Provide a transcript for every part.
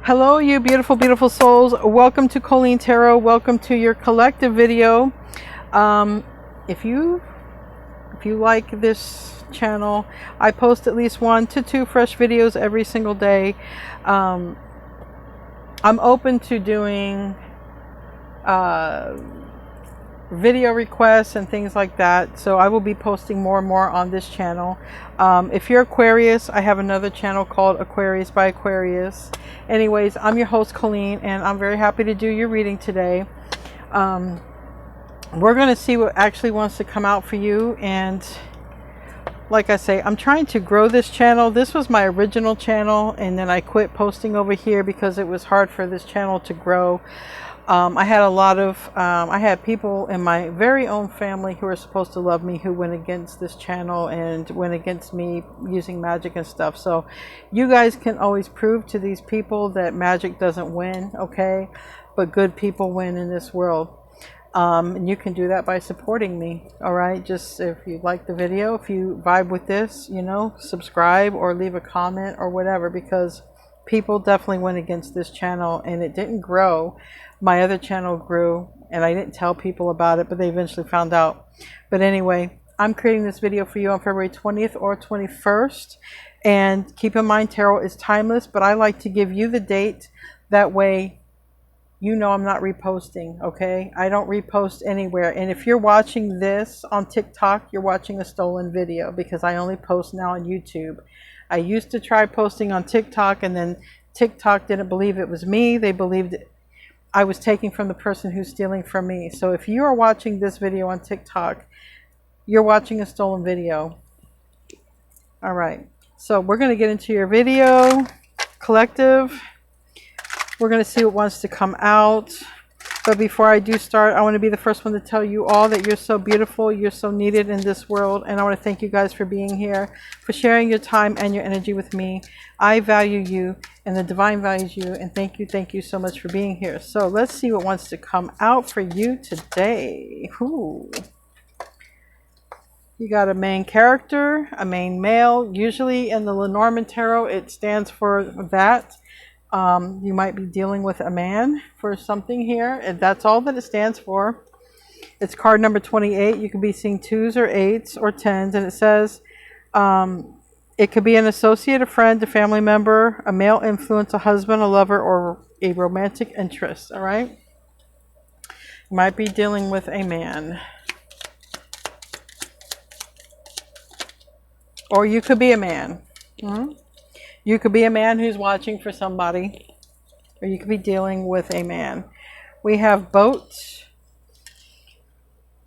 Hello, you beautiful, beautiful souls. Welcome to Colleen Tarot. Welcome to your collective video. If you like this channel, I post at least 1 to 2 fresh videos every single day. I'm open to doing video requests and things like that, so I will be posting more and more on this channel. If you're Aquarius, I have another channel called Aquarius by Aquarius. Anyways, I'm your host Colleen, and I'm very happy to do your reading today. We're going to see what actually wants to come out for you, and like I say, I'm trying to grow this channel. This was my original channel, and then I quit posting over here because it was hard for this channel to grow. I had people in my very own family who are supposed to love me who went against this channel and went against me using magic and stuff. So you guys can always prove to these people that magic doesn't win, okay? But good people win in this world. And you can do that by supporting me, all right? Just if you like the video, if you vibe with this, you know, subscribe or leave a comment or whatever, because people definitely went against this channel and it didn't grow. My other channel grew and I didn't tell people about it, but they eventually found out. But anyway, I'm creating this video for you on February 20th or 21st. And keep in mind, tarot is timeless, but I like to give you the date. That way, you know I'm not reposting, okay? I don't repost anywhere. And if you're watching this on TikTok, you're watching a stolen video, because I only post now on YouTube. I used to try posting on TikTok, and then TikTok didn't believe it was me. They believed I was taking from the person who's stealing from me. So if you are watching this video on TikTok, you're watching a stolen video. All right. So we're going to get into your video, collective. We're going to see what wants to come out. But before I do start, I want to be the first one to tell you all that you're so beautiful, you're so needed in this world, and I want to thank you guys for being here, for sharing your time and your energy with me. I value you, and the divine values you, and thank you so much for being here. So let's see what wants to come out for you today. Ooh. You got a main character, a main male. Usually in the Lenormand Tarot, it stands for that. You might be dealing with a man for something here, and that's all that it stands for. It's card number 28. You could be seeing 2s or 8s or 10s, and it says it could be an associate, a friend, a family member, a male influence, a husband, a lover, or a romantic interest. All right, you might be dealing with a man, or you could be a man. You could be a man who's watching for somebody, or you could be dealing with a man. We have boat,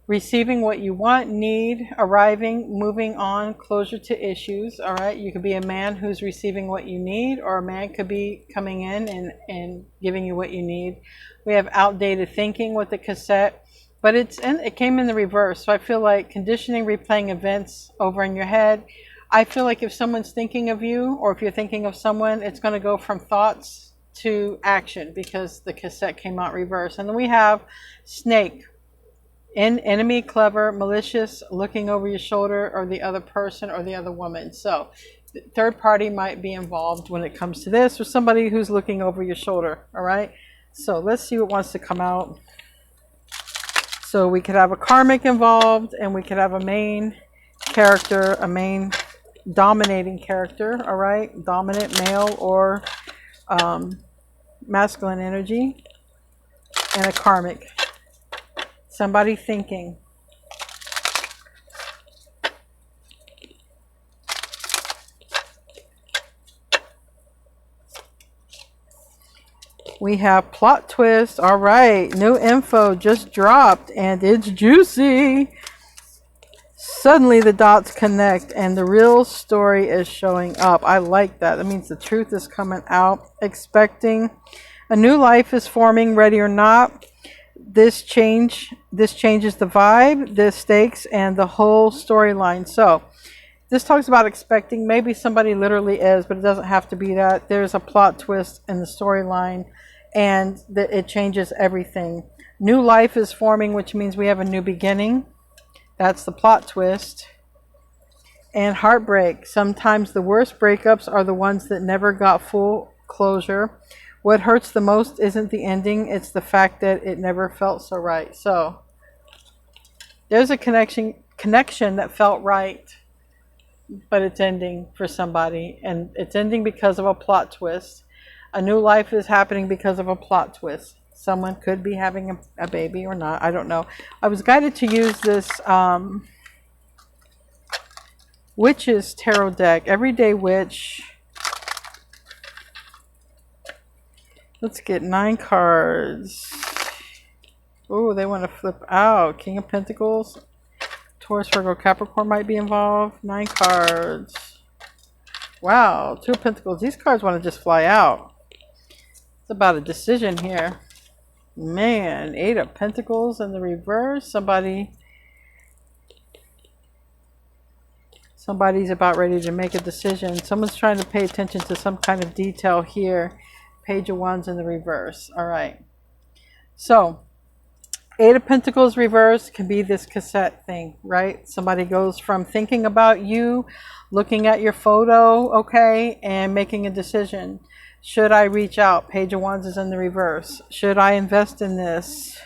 receiving what you want, need, arriving, moving on, closure to issues. All right, you could be a man who's receiving what you need, or a man could be coming in and giving you what you need. We have outdated thinking with the cassette, but it came in the reverse. So I feel like conditioning, replaying events over in your head. I feel like if someone's thinking of you, or if you're thinking of someone, it's going to go from thoughts to action, because the cassette came out reverse. And then we have snake, enemy, clever, malicious, looking over your shoulder, or the other person or the other woman. So the third party might be involved when it comes to this, or somebody who's looking over your shoulder. All right. So let's see what wants to come out. So we could have a karmic involved, and we could have a main character, a main dominating character, all right, dominant male or masculine energy, and a karmic, somebody thinking. We have plot twist. All right, new info just dropped, and it's juicy. Suddenly the dots connect and the real story is showing up. I like that. That means the truth is coming out. Expecting a new life is forming, ready or not. This changes the vibe, the stakes, and the whole storyline. So this talks about expecting. Maybe somebody literally is, but it doesn't have to be that. There's a plot twist in the storyline, and it changes everything. New life is forming, which means we have a new beginning. That's the plot twist. And heartbreak. Sometimes the worst breakups are the ones that never got full closure. What hurts the most isn't the ending, it's the fact that it never felt so right. So there's a connection that felt right, but it's ending for somebody, and it's ending because of a plot twist. A new life is happening because of a plot twist. Someone could be having a baby or not. I don't know. I was guided to use this Witch's Tarot deck, Everyday Witch. Let's get 9 cards. Oh, they want to flip out. King of Pentacles. Taurus, Virgo, Capricorn might be involved. 9 cards. Wow, 2 of Pentacles. These cards want to just fly out. It's about a decision here. Man, 8 of Pentacles in the reverse. Somebody's about ready to make a decision. Someone's trying to pay attention to some kind of detail here. Page of Wands in the reverse. All right. So, 8 of Pentacles reverse can be this cassette thing, right? Somebody goes from thinking about you, looking at your photo, okay, and making a decision. Should I reach out? Page of Wands is in the reverse. Should I invest in this?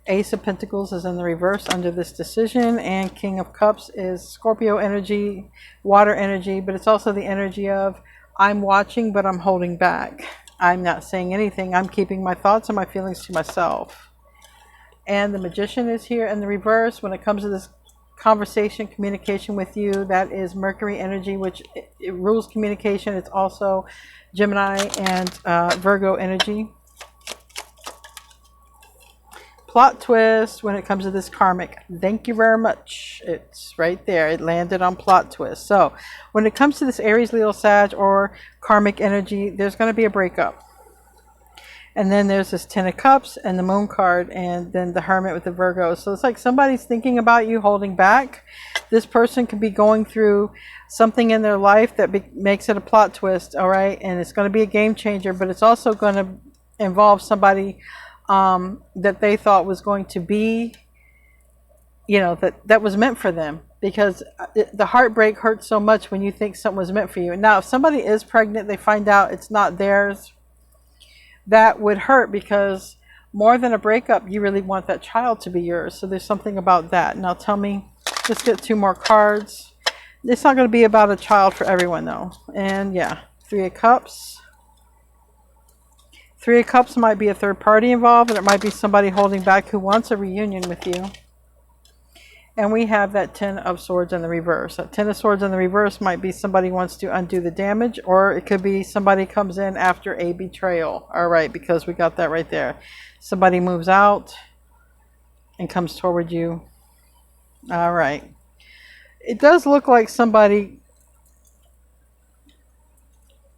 Ace of Pentacles is in the reverse under this decision, and King of Cups is Scorpio energy, water energy, but it's also the energy of I'm watching, but I'm holding back. I'm not saying anything. I'm keeping my thoughts and my feelings to myself. And the Magician is here in the reverse. When it comes to this conversation, communication with you, that is Mercury energy, which it rules communication. It's also Gemini and Virgo energy. Plot twist when it comes to this karmic. Thank you very much. It's right there. It landed on plot twist. So when it comes to this Aries, Leo, Sag, or karmic energy, there's going to be a breakup. And then there's this 10 of Cups and the Moon card, and then the Hermit with the Virgo. So it's like somebody's thinking about you, holding back. This person could be going through something in their life that makes it a plot twist, all right? And it's going to be a game changer, but it's also going to involve somebody that they thought was going to be, you know, that was meant for them. Because the heartbreak hurts so much when you think something was meant for you. Now, if somebody is pregnant, they find out it's not theirs, that would hurt, because more than a breakup, you really want that child to be yours. So there's something about that. Now tell me, let's get 2 more cards. It's not going to be about a child for everyone though. And yeah, 3 of Cups. 3 of Cups might be a third party involved, and it might be somebody holding back who wants a reunion with you. And we have that 10 of Swords in the reverse. That 10 of Swords in the reverse might be somebody wants to undo the damage, or it could be somebody comes in after a betrayal. All right, because we got that right there. Somebody moves out and comes toward you. All right. It does look like somebody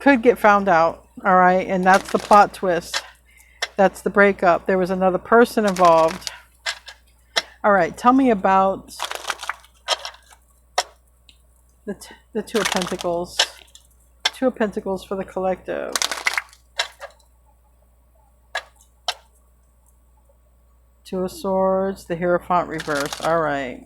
could get found out. All right, and that's the plot twist. That's the breakup. There was another person involved. All right, tell me about the 2 of Pentacles. 2 of Pentacles for the collective. Two of Swords, the Hierophant reverse. All right.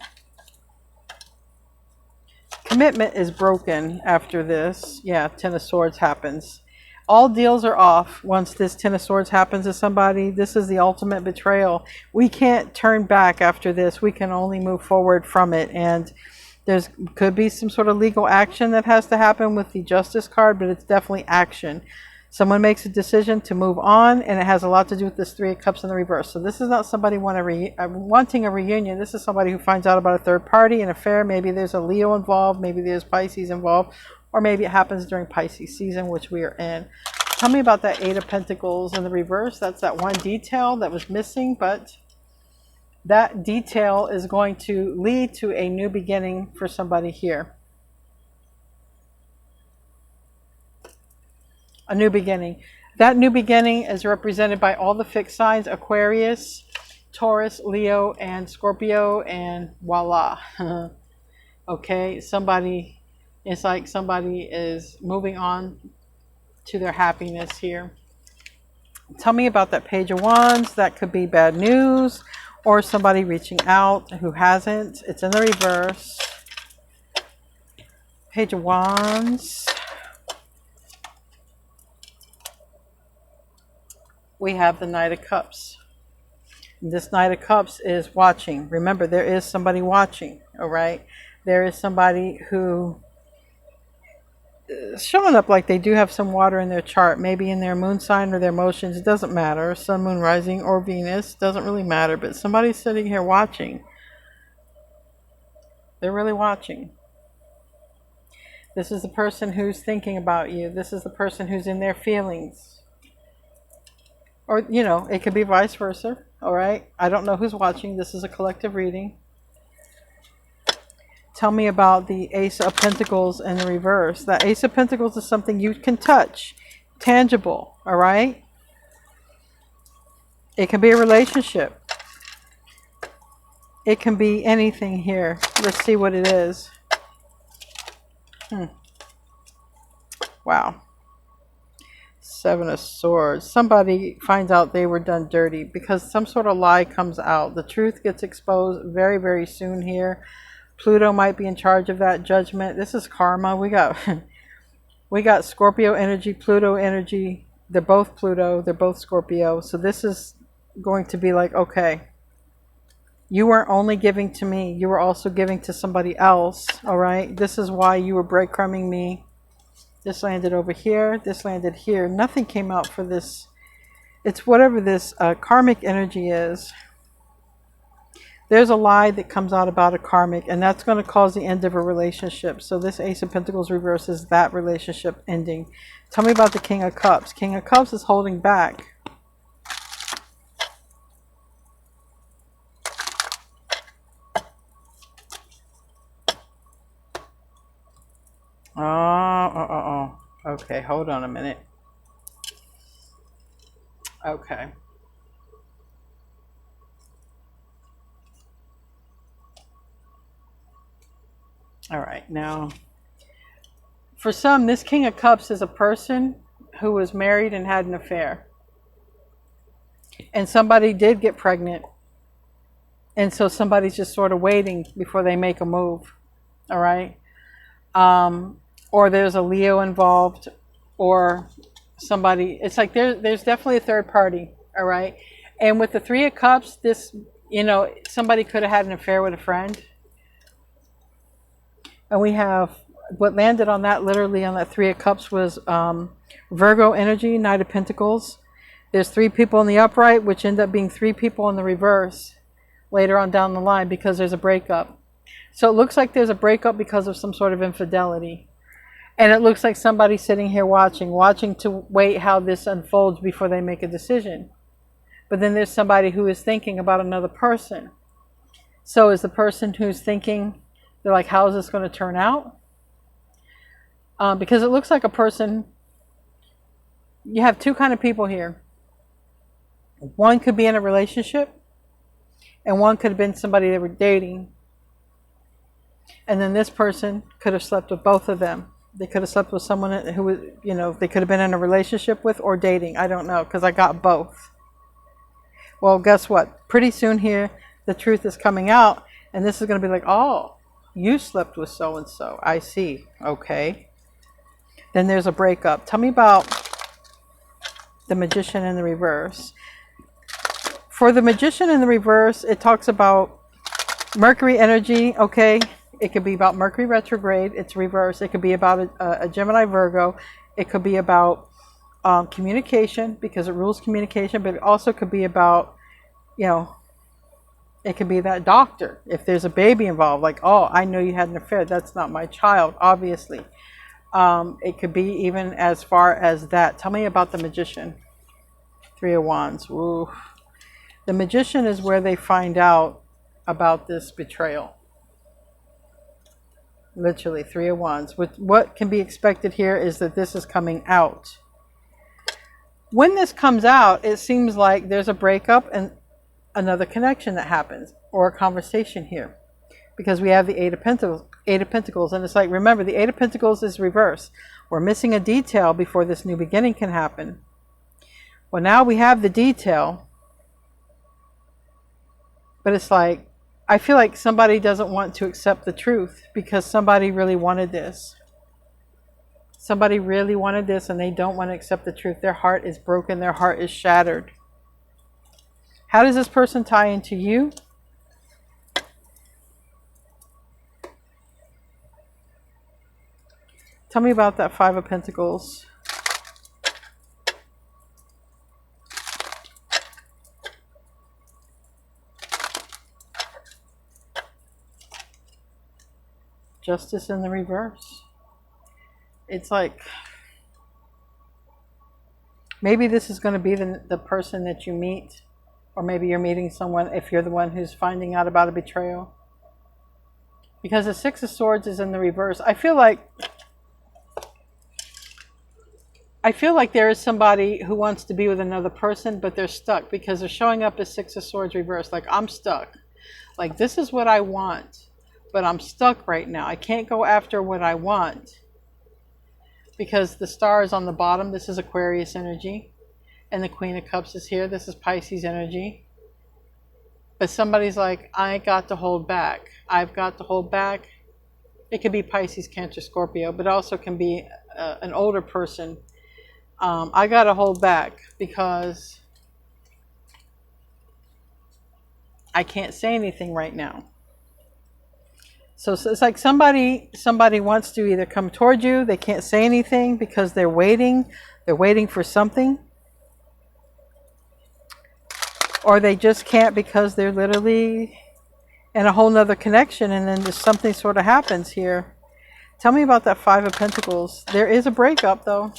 Commitment is broken after this. Yeah, 10 of Swords happens. All deals are off once this 10 of Swords happens to somebody. This is the ultimate betrayal. We can't turn back after this. We can only move forward from it. And there's could be some sort of legal action that has to happen with the Justice card, but it's definitely action. Someone makes a decision to move on, and it has a lot to do with this 3 of Cups in the reverse. So this is not somebody wanting a reunion. This is somebody who finds out about a third party, an affair. Maybe there's a Leo involved. Maybe there's Pisces involved. Or maybe it happens during Pisces season, which we are in. Tell me about that 8 of Pentacles in the reverse. That's that one detail that was missing, but that detail is going to lead to a new beginning for somebody here. A new beginning. That new beginning is represented by all the fixed signs: Aquarius, Taurus, Leo, and Scorpio, and voila. Okay, it's like somebody is moving on to their happiness here. Tell me about that Page of Wands. That could be bad news, or somebody reaching out who hasn't. It's in the reverse. Page of Wands. We have the Knight of Cups. This Knight of Cups is watching. Remember, there is somebody watching, all right? There is somebody who is showing up like they do have some water in their chart, maybe in their moon sign or their emotions. It doesn't matter. Sun, moon, rising, or Venus. Doesn't really matter. But somebody's sitting here watching. They're really watching. This is the person who's thinking about you. This is the person who's in their feelings. Or, you know, it could be vice versa. All right. I don't know who's watching. This is a collective reading. Tell me about the Ace of Pentacles in the reverse. That Ace of Pentacles is something you can touch. Tangible. All right. It can be a relationship. It can be anything here. Let's see what it is. Wow. Seven of Swords. Somebody finds out they were done dirty because some sort of lie comes out. The truth gets exposed very, very soon here. Pluto might be in charge of that judgment. This is karma. We got Scorpio energy, Pluto energy. They're both Pluto. They're both Scorpio. So this is going to be like, okay, you weren't only giving to me. You were also giving to somebody else. All right. This is why you were breadcrumbing me. This landed over here. This landed here. Nothing came out for this. It's whatever this karmic energy is. There's a lie that comes out about a karmic, and that's going to cause the end of a relationship. So this Ace of Pentacles reverse is that relationship ending. Tell me about the King of Cups. King of Cups is holding back. Okay, hold on a minute. Okay. All right, now, for some, this King of Cups is a person who was married and had an affair. And somebody did get pregnant. And so somebody's just sort of waiting before they make a move. All right? Or there's a Leo involved, or somebody, it's like there's definitely a third party, all right? And with the Three of Cups, this, you know, somebody could have had an affair with a friend. And we have, what landed on that, literally on that Three of Cups, was Virgo energy, Knight of Pentacles. There's 3 people in the upright, which end up being 3 people in the reverse later on down the line because there's a breakup. So it looks like there's a breakup because of some sort of infidelity. And it looks like somebody's sitting here watching to wait how this unfolds before they make a decision. But then there's somebody who is thinking about another person. So is the person who's thinking, they're like, how is this going to turn out? Because it looks like a person, you have 2 kind of people here. One could be in a relationship, and one could have been somebody they were dating. And then this person could have slept with both of them. They could have slept with someone who was, you know, they could have been in a relationship with or dating. I don't know, because I got both. Well, guess what? Pretty soon here, the truth is coming out, and this is going to be like, oh, you slept with so-and-so. I see. Okay. Then there's a breakup. Tell me about the Magician in the reverse. For the Magician in the reverse, it talks about Mercury energy, okay? It could be about Mercury retrograde. It's reverse. It could be about a Gemini Virgo. It could be about communication because it rules communication. But it also could be about, you know, it could be that doctor. If there's a baby involved, like, oh, I know you had an affair. That's not my child, obviously. It could be even as far as that. Tell me about the Magician. 3 of Wands. Ooh. The Magician is where they find out about this betrayal. Literally, 3 of Wands. What can be expected here is that this is coming out. When this comes out, it seems like there's a breakup and another connection that happens, or a conversation here. Because we have the Eight of Pentacles, and it's like, remember, the Eight of Pentacles is reverse. We're missing a detail before this new beginning can happen. Well, now we have the detail, but it's like, I feel like somebody doesn't want to accept the truth because somebody really wanted this. Somebody really wanted this and they don't want to accept the truth. Their heart is broken. Their heart is shattered. How does this person tie into you? Tell me about that Five of Pentacles. Justice in the reverse. It's like, maybe this is going to be the person that you meet, or maybe you're meeting someone if you're the one who's finding out about a betrayal. Because the Six of Swords is in the reverse. I feel like there is somebody who wants to be with another person, but they're stuck because they're showing up as Six of Swords reverse. Like, I'm stuck. Like, this is what I want, but I'm stuck right now. I can't go after what I want because the star is on the bottom. This is Aquarius energy. And the Queen of Cups is here. This is Pisces energy. But somebody's like, I got to hold back. I've got to hold back. It could be Pisces, Cancer, Scorpio, but also can be an older person. I got to hold back because I can't say anything right now. So it's like somebody wants to either come toward you. They can't say anything because they're waiting. They're waiting for something. Or they just can't because they're literally in a whole nother connection, and then just something sort of happens here. Tell me about that Five of Pentacles. There is a breakup though.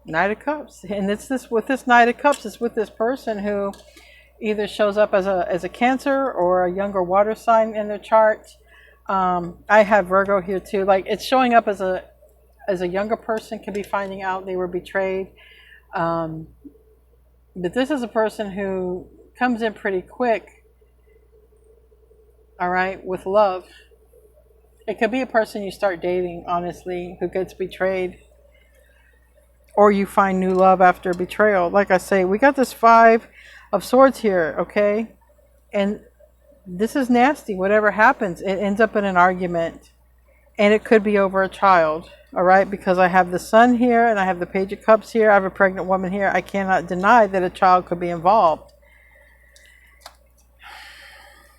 Knight of Cups. And it's this, with this Knight of Cups, it's with this person who either shows up as a Cancer or a younger water sign in their chart. I have Virgo here too. Like, it's showing up as a younger person, could be finding out they were betrayed. But this is a person who comes in pretty quick, all right, with love. It could be a person you start dating, honestly, who gets betrayed. Or you find new love after betrayal. Like I say, we got this Five of Swords here, okay? And this is nasty. Whatever happens, it ends up in an argument. And it could be over a child, all right? Because I have the Sun here and I have the Page of Cups here. I have a pregnant woman here. I cannot deny that a child could be involved.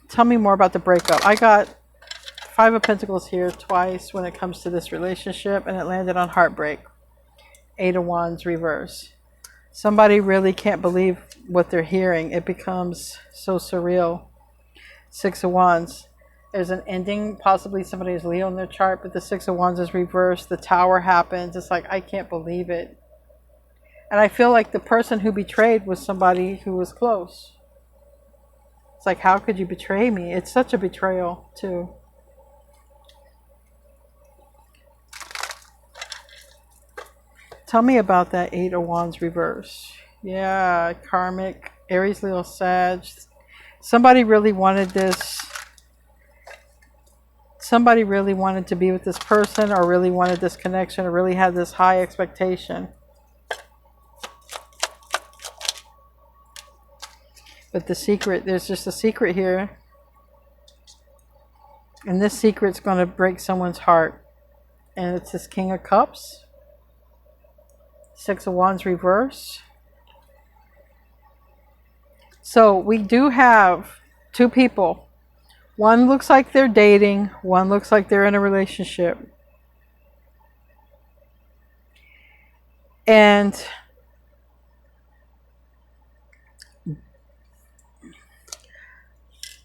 Tell me more about the breakup. I got Five of Pentacles here twice when it comes to this relationship, and it landed on heartbreak. Eight of Wands reverse. Somebody really can't believe what they're hearing. It becomes so surreal. Six of Wands. There's an ending. Possibly somebody is Leo in their chart, but the Six of Wands is reversed. The Tower happens. It's like, I can't believe it. And I feel like the person who betrayed was somebody who was close. It's like, how could you betray me? It's such a betrayal too. Tell me about that Eight of Wands reverse. Yeah, karmic, Aries, Leo, Sag. Somebody really wanted this. Somebody really wanted to be with this person, or really wanted this connection, or really had this high expectation. But the secret, there's just a secret here. And this secret's going to break someone's heart. And it's this King of Cups. Six of Wands reverse. So we do have two people. One looks like they're dating. One looks like they're in a relationship. And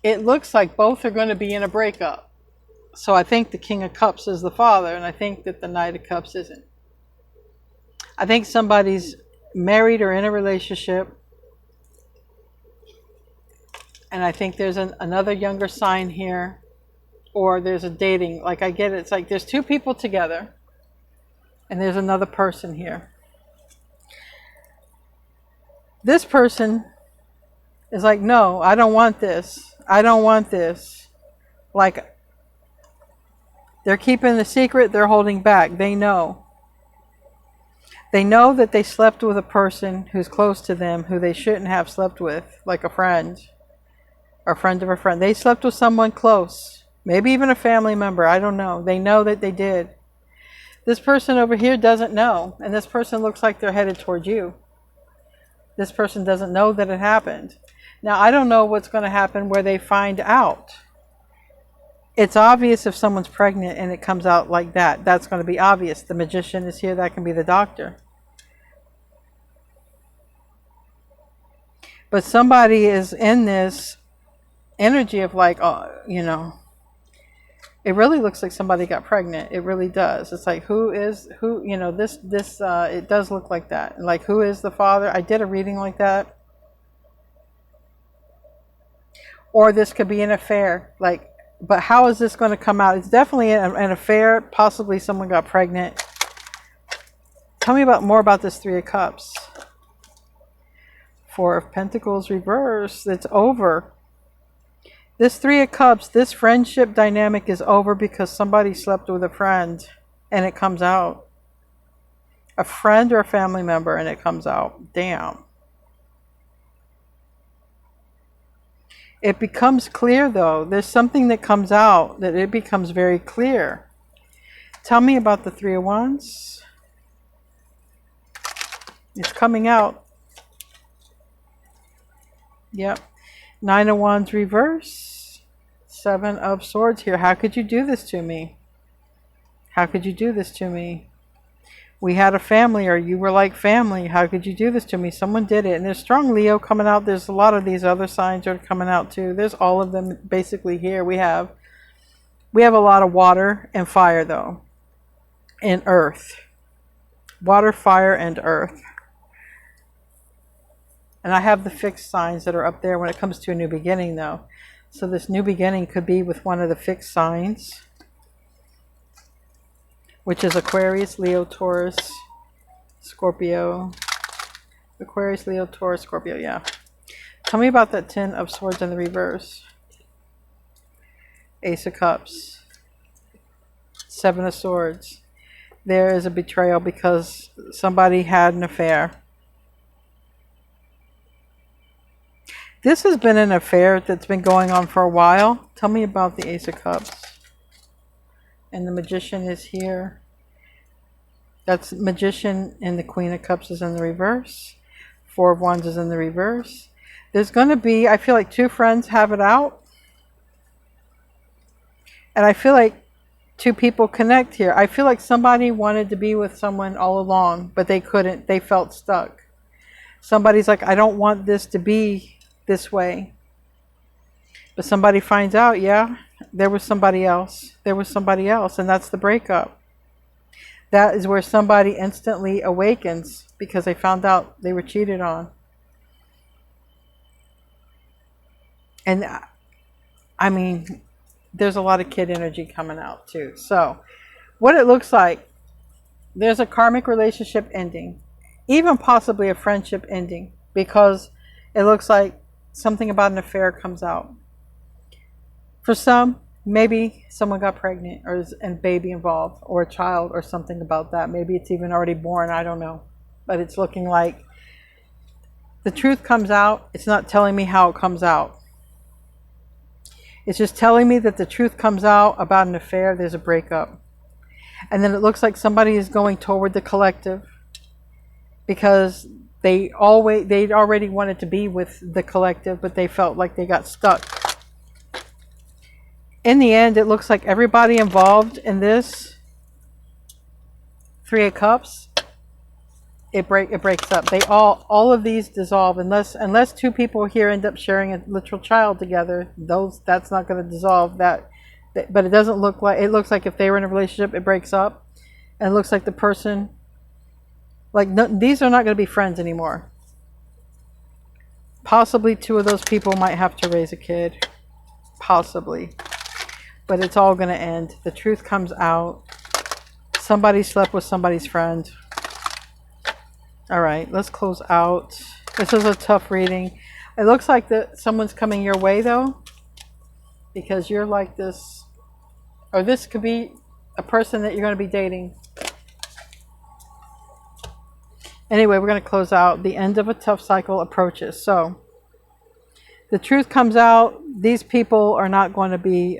it looks like both are going to be in a breakup. So I think the King of Cups is the father, and I think that the Knight of Cups isn't. I think somebody's married or in a relationship. And I think there's another younger sign here. Or there's a dating. Like, I get it. It's like there's two people together. And there's another person here. This person is like, no, I don't want this. I don't want this. Like, they're keeping the secret. They're holding back. They know. They know that they slept with a person who's close to them, who they shouldn't have slept with, like a friend, or a friend of a friend. They slept with someone close. Maybe even a family member. I don't know. They know that they did. This person over here doesn't know. And this person looks like they're headed towards you. This person doesn't know that it happened. Now, I don't know what's going to happen where they find out. It's obvious if someone's pregnant and it comes out like that. That's going to be obvious. The magician is here. That can be the doctor. But somebody is in this energy of like, oh, you know, it really looks like somebody got pregnant. It really does. It's like, who, you know, it does look like that. Like, who is the father? I did a reading like that. Or this could be an affair. Like, but how is this going to come out? It's definitely an affair. Possibly someone got pregnant. Tell me more about this Three of Cups. Four of Pentacles reversed. It's over. This Three of Cups, this friendship dynamic is over because somebody slept with a friend and it comes out. A friend or a family member and it comes out. Damn. It becomes clear though. There's something that comes out that it becomes very clear. Tell me about the Three of Wands. It's coming out. Yep. Nine of Wands reverse. Seven of Swords here. How could you do this to me? How could you do this to me? We had a family, or you were like family. How could you do this to me? Someone did it. And there's strong Leo coming out. There's a lot of these other signs are coming out too. There's all of them basically here. We have a lot of water and fire though. And earth. Water, fire, and earth. And I have the fixed signs that are up there when it comes to a new beginning though. So this new beginning could be with one of the fixed signs, which is Aquarius, Leo, Taurus, Scorpio. Aquarius, Leo, Taurus, Scorpio, yeah. Tell me about that Ten of Swords in the reverse. Ace of Cups. Seven of Swords. There is a betrayal because somebody had an affair. This has been an affair that's been going on for a while. Tell me about the Ace of Cups. And the Magician is here. That's Magician, and the Queen of Cups is in the reverse. Four of Wands is in the reverse. There's going to be, I feel like two friends have it out. And I feel like two people connect here. I feel like somebody wanted to be with someone all along, but they couldn't. They felt stuck. Somebody's like, I don't want this to be this way. But somebody finds out, yeah, there was somebody else. There was somebody else, and that's the breakup. That is where somebody instantly awakens because they found out they were cheated on. And I mean, there's a lot of kid energy coming out too. So what it looks like, there's a karmic relationship ending, even possibly a friendship ending, because it looks like something about an affair comes out. For some, maybe someone got pregnant or is a baby involved or a child or something about that. Maybe it's even already born. I don't know. But it's looking like the truth comes out. It's not telling me how it comes out. It's just telling me that the truth comes out about an affair. There's a breakup. And then it looks like somebody is going toward the collective because they'd already wanted to be with the collective, but they felt like they got stuck. In the end, it looks like everybody involved in this Three of Cups, it breaks up. They all of these dissolve unless two people here end up sharing a literal child together. That's not going to dissolve that. But it doesn't look like, it looks like if they were in a relationship, it breaks up, and it looks like the person, like, no, these are not going to be friends anymore. Possibly two of those people might have to raise a kid. Possibly. But it's all going to end. The truth comes out. Somebody slept with somebody's friend. All right, let's close out. This is a tough reading. It looks like that someone's coming your way, though, because you're like this, or this could be a person that you're going to be dating. Anyway, we're going to close out. The end of a tough cycle approaches. So the truth comes out. These people are not going to be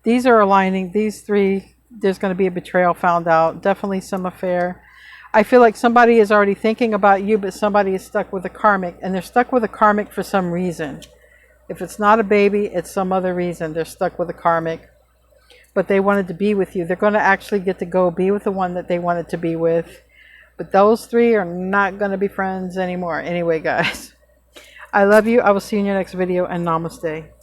These are aligning. These three, there's going to be a betrayal found out. Definitely some affair. I feel like somebody is already thinking about you, but somebody is stuck with a karmic, and they're stuck with a karmic for some reason. If it's not a baby, it's some other reason. They're stuck with a karmic, but they wanted to be with you. They're going to actually get to go be with the one that they wanted to be with. But those three are not going to be friends anymore. Anyway, guys, I love you. I will see you in your next video, and namaste.